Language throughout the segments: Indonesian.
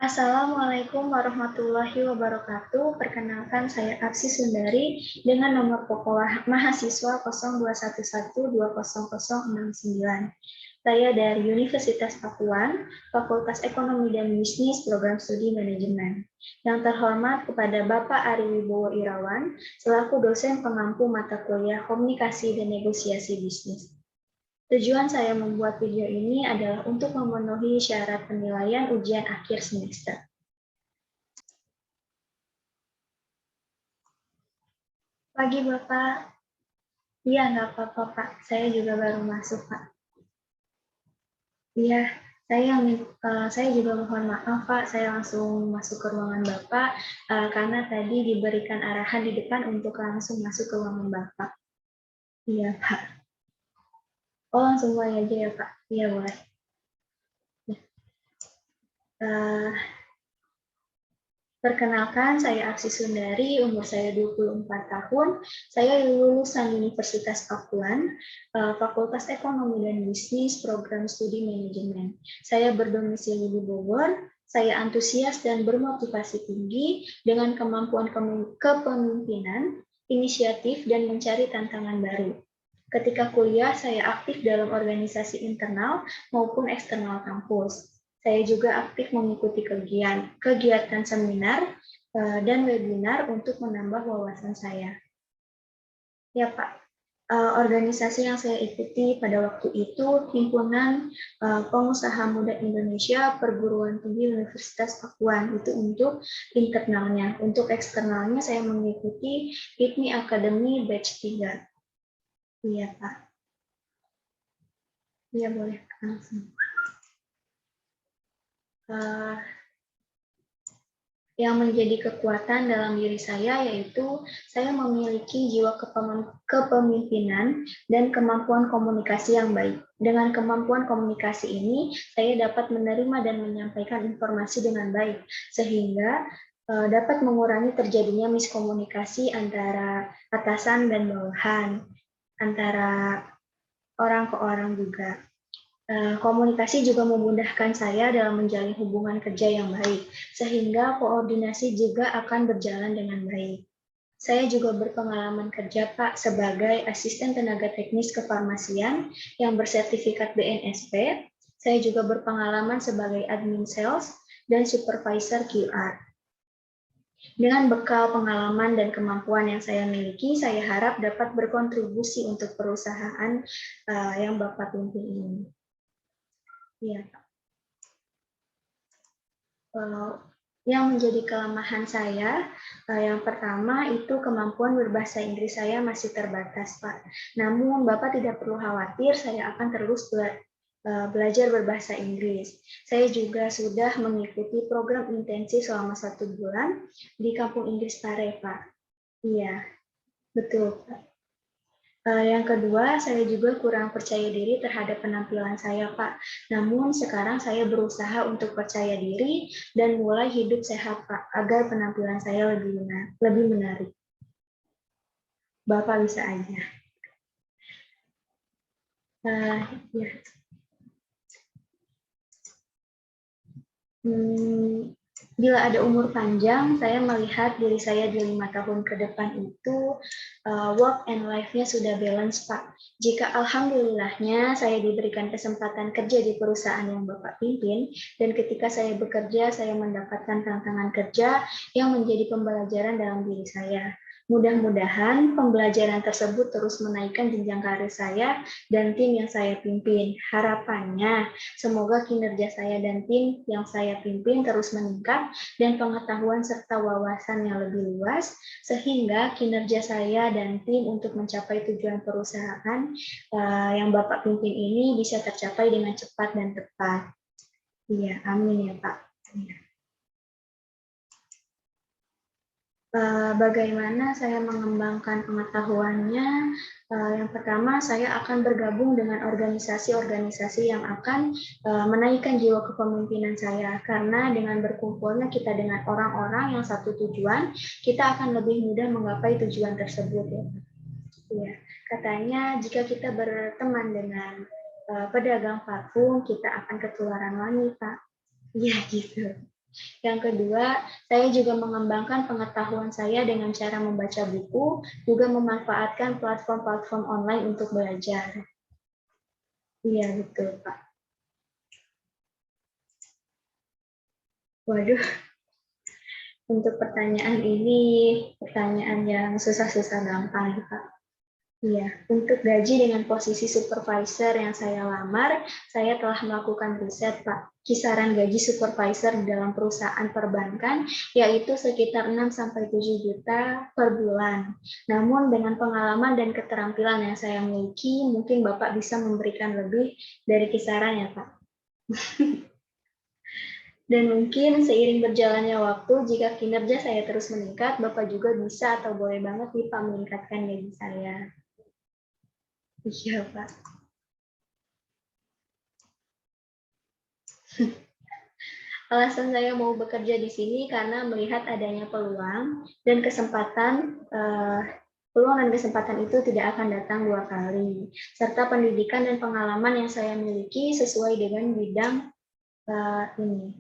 Assalamualaikum warahmatullahi wabarakatuh. Perkenalkan saya Arsy Sundari dengan nomor pokok mahasiswa 0211200069. Saya dari Universitas Pakuan, Fakultas Ekonomi dan Bisnis, Program Studi Manajemen. Yang terhormat kepada Bapak Ari Wibowo Irawan, selaku dosen pengampu mata kuliah Komunikasi dan Negosiasi Bisnis. Tujuan saya membuat video ini adalah untuk memenuhi syarat penilaian ujian akhir semester. Pagi Bapak. Iya, nggak apa-apa Pak. Saya juga baru masuk Pak. Iya, saya juga mohon maaf Pak. Saya langsung masuk ke ruangan Bapak karena tadi diberikan arahan di depan untuk langsung masuk ke ruangan Bapak. Iya Pak. Oh langsung mulai aja ya Pak. Iya boleh. Perkenalkan, saya Arsy Sundari, umur saya 24 tahun. Saya lulusan Universitas Pakuan, Fakultas Ekonomi dan Bisnis, Program Studi Manajemen. Saya berdomisili di Bogor, saya antusias dan bermotivasi tinggi dengan kemampuan kepemimpinan, inisiatif, dan mencari tantangan baru. Ketika kuliah, saya aktif dalam organisasi internal maupun eksternal kampus. Saya juga aktif mengikuti kegiatan seminar dan webinar untuk menambah wawasan saya. Ya Pak, organisasi yang saya ikuti pada waktu itu Himpunan Pengusaha Muda Indonesia Perguruan Tinggi Universitas Pakuan, itu untuk internalnya. Untuk eksternalnya saya mengikuti HIPMI Academy Batch 3. Iya Pak. Iya boleh langsung. Yang menjadi kekuatan dalam diri saya yaitu saya memiliki jiwa kepemimpinan dan kemampuan komunikasi yang baik. Dengan kemampuan komunikasi ini, saya dapat menerima dan menyampaikan informasi dengan baik, sehingga dapat mengurangi terjadinya miskomunikasi antara atasan dan bawahan, antara orang ke orang juga. Komunikasi juga memudahkan saya dalam menjalin hubungan kerja yang baik, sehingga koordinasi juga akan berjalan dengan baik. Saya juga berpengalaman kerja Pak sebagai asisten tenaga teknis kefarmasian yang bersertifikat BNSP. Saya juga berpengalaman sebagai admin sales dan supervisor QR. Dengan bekal pengalaman dan kemampuan yang saya miliki, saya harap dapat berkontribusi untuk perusahaan yang Bapak pimpin ini. Ya. Yang menjadi kelemahan saya, yang pertama itu kemampuan berbahasa Inggris saya masih terbatas, Pak. Namun Bapak tidak perlu khawatir, saya akan terus belajar berbahasa Inggris. Saya juga sudah mengikuti program intensif selama 1 bulan di Kampung Inggris Pare, Pak. Iya, betul, Pak. Yang kedua, saya juga kurang percaya diri terhadap penampilan saya, Pak. Namun sekarang saya berusaha untuk percaya diri dan mulai hidup sehat, Pak, agar penampilan saya lebih menarik. Bapak bisa aja. Ya. Bila ada umur panjang, saya melihat diri saya di 5 tahun ke depan itu work and life-nya sudah balance, Pak. Jika alhamdulillahnya saya diberikan kesempatan kerja di perusahaan yang Bapak pimpin, dan ketika saya bekerja, saya mendapatkan tantangan kerja yang menjadi pembelajaran dalam diri saya. Mudah-mudahan pembelajaran tersebut terus menaikkan jenjang karir saya dan tim yang saya pimpin. Harapannya, semoga kinerja saya dan tim yang saya pimpin terus meningkat dan pengetahuan serta wawasan yang lebih luas, sehingga kinerja saya dan tim untuk mencapai tujuan perusahaan yang Bapak pimpin ini bisa tercapai dengan cepat dan tepat. Iya, amin ya Pak. Ya. Bagaimana saya mengembangkan pengetahuannya? Yang pertama, saya akan bergabung dengan organisasi-organisasi yang akan menaikkan jiwa kepemimpinan saya, karena dengan berkumpulnya kita dengan orang-orang yang satu tujuan, kita akan lebih mudah menggapai tujuan tersebut. Ya, katanya jika kita berteman dengan pedagang parfum, kita akan ketularan wangi, Pak. Iya, gitu. Yang kedua, saya juga mengembangkan pengetahuan saya dengan cara membaca buku, juga memanfaatkan platform-platform online untuk belajar. Iya, betul, Pak. Waduh, untuk pertanyaan ini, pertanyaan yang susah-susah gampang, Pak. Iya, untuk gaji dengan posisi supervisor yang saya lamar, saya telah melakukan riset, Pak. Kisaran gaji supervisor dalam perusahaan perbankan yaitu sekitar 6-7 juta per bulan. Namun dengan pengalaman dan keterampilan yang saya miliki, mungkin Bapak bisa memberikan lebih dari kisaran ya, Pak. Dan mungkin seiring berjalannya waktu, jika kinerja saya terus meningkat, Bapak juga bisa atau boleh banget nih Pak meningkatkan gaji saya. Iya, Pak. Alasan saya mau bekerja di sini karena melihat adanya peluang dan kesempatan peluang dan kesempatan itu tidak akan datang 2 kali, serta pendidikan dan pengalaman yang saya miliki sesuai dengan bidang ini.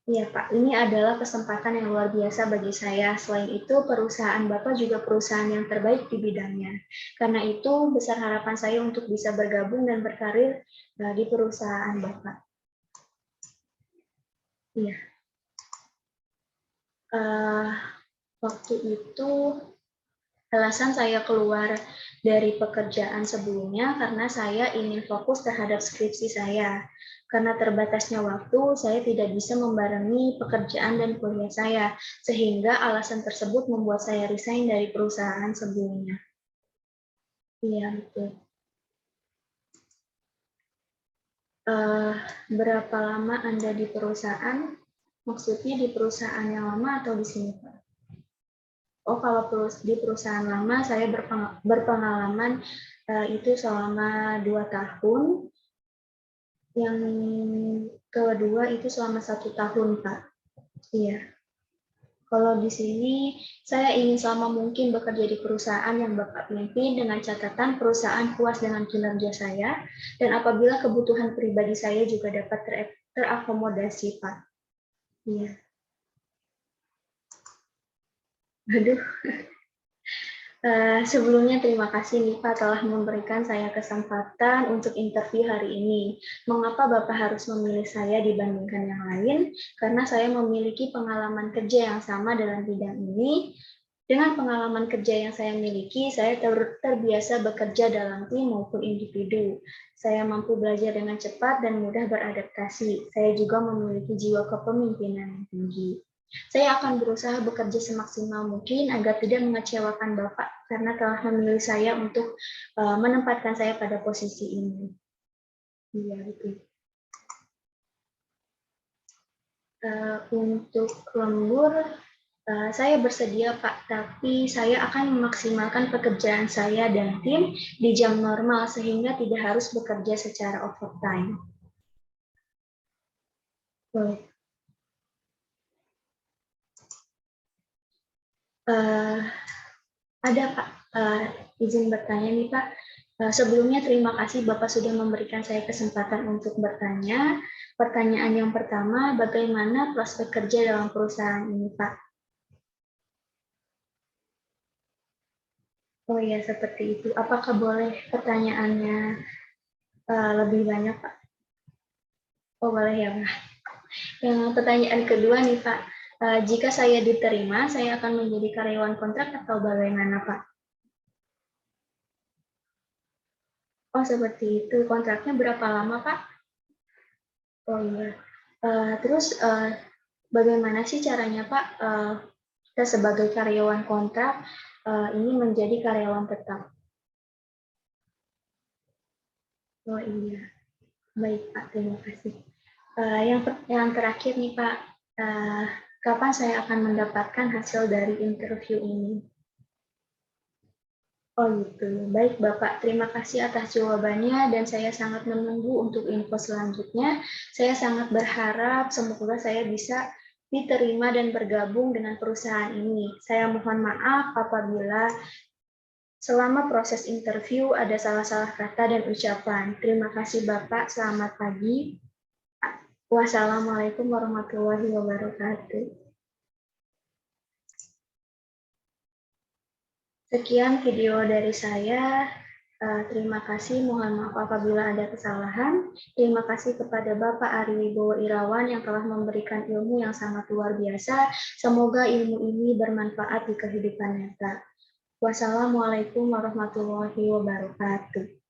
Iya, Pak, ini adalah kesempatan yang luar biasa bagi saya. Selain itu, perusahaan Bapak juga perusahaan yang terbaik di bidangnya. Karena itu, besar harapan saya untuk bisa bergabung dan berkarir di perusahaan Bapak. Iya. Waktu itu alasan saya keluar dari pekerjaan sebelumnya karena saya ingin fokus terhadap skripsi saya. Karena terbatasnya waktu, saya tidak bisa membarengi pekerjaan dan kuliah saya, sehingga alasan tersebut membuat saya resign dari perusahaan sebelumnya. Iya, betul. Berapa lama Anda di perusahaan? Maksudnya di perusahaan yang lama atau di sini, Pak? Oh, kalau di perusahaan lama saya berpengalaman itu selama 2 tahun. Yang kedua itu selama 1 tahun, Pak. Iya. Kalau di sini saya ingin selama mungkin bekerja di perusahaan yang Bapak pimpin dengan catatan perusahaan puas dengan kinerja saya dan apabila kebutuhan pribadi saya juga dapat terakomodasi, Pak. Iya. Aduh. Sebelumnya terima kasih nih Pak telah memberikan saya kesempatan untuk interview hari ini. Mengapa Bapak harus memilih saya dibandingkan yang lain? Karena saya memiliki pengalaman kerja yang sama dalam bidang ini. Dengan pengalaman kerja yang saya miliki, saya terbiasa bekerja dalam tim maupun individu. Saya mampu belajar dengan cepat dan mudah beradaptasi. Saya juga memiliki jiwa kepemimpinan yang tinggi. Saya akan berusaha bekerja semaksimal mungkin agar tidak mengecewakan Bapak karena telah memilih saya untuk menempatkan saya pada posisi ini. Iya, betul. Untuk lembur, saya bersedia, Pak, tapi saya akan memaksimalkan pekerjaan saya dan tim di jam normal sehingga tidak harus bekerja secara overtime. Boleh. Ada, Pak. Izin bertanya nih, Pak. Sebelumnya terima kasih Bapak sudah memberikan saya kesempatan untuk bertanya. Pertanyaan yang pertama, bagaimana prospek kerja dalam perusahaan ini, Pak? Oh ya, seperti itu. Apakah boleh pertanyaannya lebih banyak, Pak? Oh, boleh ya, Pak. Yang pertanyaan kedua nih, Pak. Jika saya diterima, saya akan menjadi karyawan kontrak atau bagaimana, Pak? Oh, seperti itu. Kontraknya berapa lama, Pak? Oh iya. Terus bagaimana sih caranya, Pak, kita sebagai karyawan kontrak ini menjadi karyawan tetap? Oh iya. Baik, Pak. Terima kasih. Yang terakhir nih, Pak, kapan saya akan mendapatkan hasil dari interview ini? Oh gitu. Baik, Bapak. Terima kasih atas jawabannya dan saya sangat menunggu untuk info selanjutnya. Saya sangat berharap semoga saya bisa diterima dan bergabung dengan perusahaan ini. Saya mohon maaf apabila selama proses interview ada salah-salah kata dan ucapan. Terima kasih Bapak. Selamat pagi. Wassalamualaikum warahmatullahi wabarakatuh. Sekian video dari saya. Terima kasih, mohon maaf apabila ada kesalahan. Terima kasih kepada Bapak Ari Wibowo Irawan yang telah memberikan ilmu yang sangat luar biasa. Semoga ilmu ini bermanfaat di kehidupan nyata. Wassalamualaikum warahmatullahi wabarakatuh.